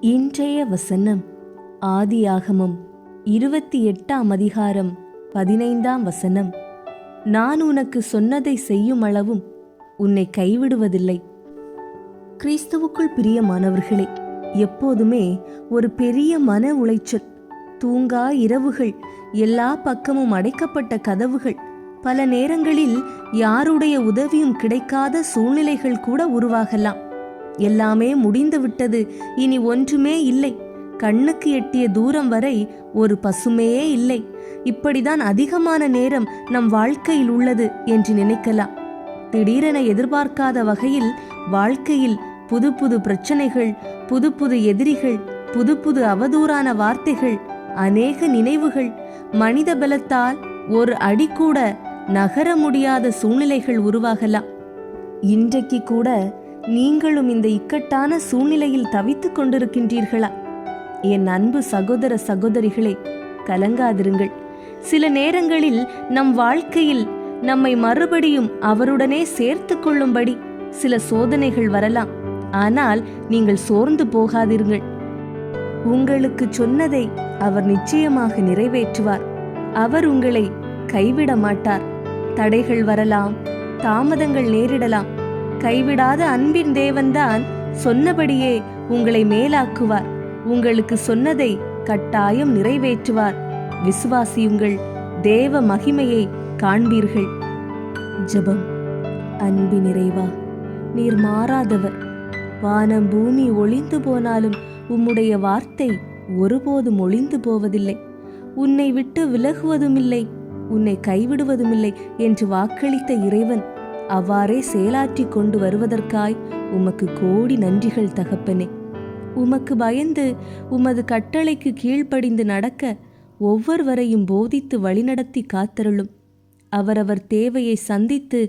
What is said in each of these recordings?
இன்றைய வசனம் ஆதியாகமம் 28ஆம் அதிகாரம் 15ஆம் வசனம். நான் உனக்கு சொன்னதை செய்யும் அளவும் உன்னை கைவிடுவதில்லை. கிறிஸ்துவுக்குள் பிரியமானவர்களே, எப்போதுமே ஒரு பெரிய மன உளைச்சல், தூங்கா இரவுகள், எல்லா பக்கமும் அடைக்கப்பட்ட கதவுகள், பல நேரங்களில் யாருடைய உதவியும் கிடைக்காத சூழ்நிலைகள் கூட உருவாகலாம். எல்லாமே முடிந்து விட்டது, இனி ஒன்றுமே இல்லை, கண்ணுக்கு எட்டிய தூரம் வரை ஒரு பசுமையே இல்லை, இப்படிதான் அதிகமான நேரம் நம் வாழ்க்கையில் உள்ளது என்று நினைக்கலாம். திடீரென எதிர்பார்க்காத வகையில் வாழ்க்கையில் புது புது பிரச்சனைகள், புது புது எதிரிகள், புது புது அவதூறான வார்த்தைகள், அநேக நினைவுகள், மனித பலத்தால் ஒரு அடி கூட நகர முடியாத சூழ்நிலைகள் உருவாகலாம். இன்றைக்கு கூட நீங்களும் இந்த இக்கட்டான சூழ்நிலையில் தவித்துக் கொண்டிருக்கின்றீர்களா? என் அன்பு சகோதர சகோதரிகளே, கலங்காதிருங்கள். சில நேரங்களில் நம் வாழ்க்கையில் நம்மை மறுபடியும் அவருடனே சேர்த்து கொள்ளும்படி சில சோதனைகள் வரலாம். ஆனால் நீங்கள் சோர்ந்து போகாதீர்கள். உங்களுக்கு சொன்னதை அவர் நிச்சயமாக நிறைவேற்றுவார். அவர் உங்களை கைவிட மாட்டார். தடைகள் வரலாம், தாமதங்கள் நேரிடலாம். கைவிடாத அன்பின் தேவன்தான் சொன்னபடியே உங்களை மேலாக்குவார். உங்களுக்கு சொன்னதை கட்டாயம் நிறைவேற்றுவார். விசுவாசியுங்கள், தேவ மகிமையை காண்பீர்கள். ஜெபம். அன்பின் இறைவா, நீர் மாறாதவர். வானம் பூமி ஒளிந்து போனாலும் உம்முடைய வார்த்தை ஒருபோதும் ஒளிந்து போவதில்லை. உன்னை விட்டு விலகுவதுமில்லை, உன்னை கைவிடுவதுமில்லை என்று வாக்களித்த இறைவன் அவ்வாறே செயலாற்றி கொண்டு வருவதற்காய் உமக்கு கோடி நன்றிகள் தகப்பனே. உமக்கு பயந்து உமது கட்டளைக்கு கீழ்ப்படிந்து நடக்க ஒவ்வொருவரையும் போதித்து வழிநடத்தி காத்தருளும். அவரவர் தேவையை சந்தித்து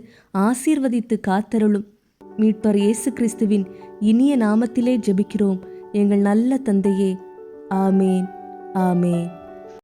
ஆசீர்வதித்து காத்தருளும். மீட்பர் இயேசு கிறிஸ்துவின் இனிய நாமத்திலே ஜெபிக்கிறோம் எங்கள் நல்ல தந்தையே. ஆமேன், ஆமேன்.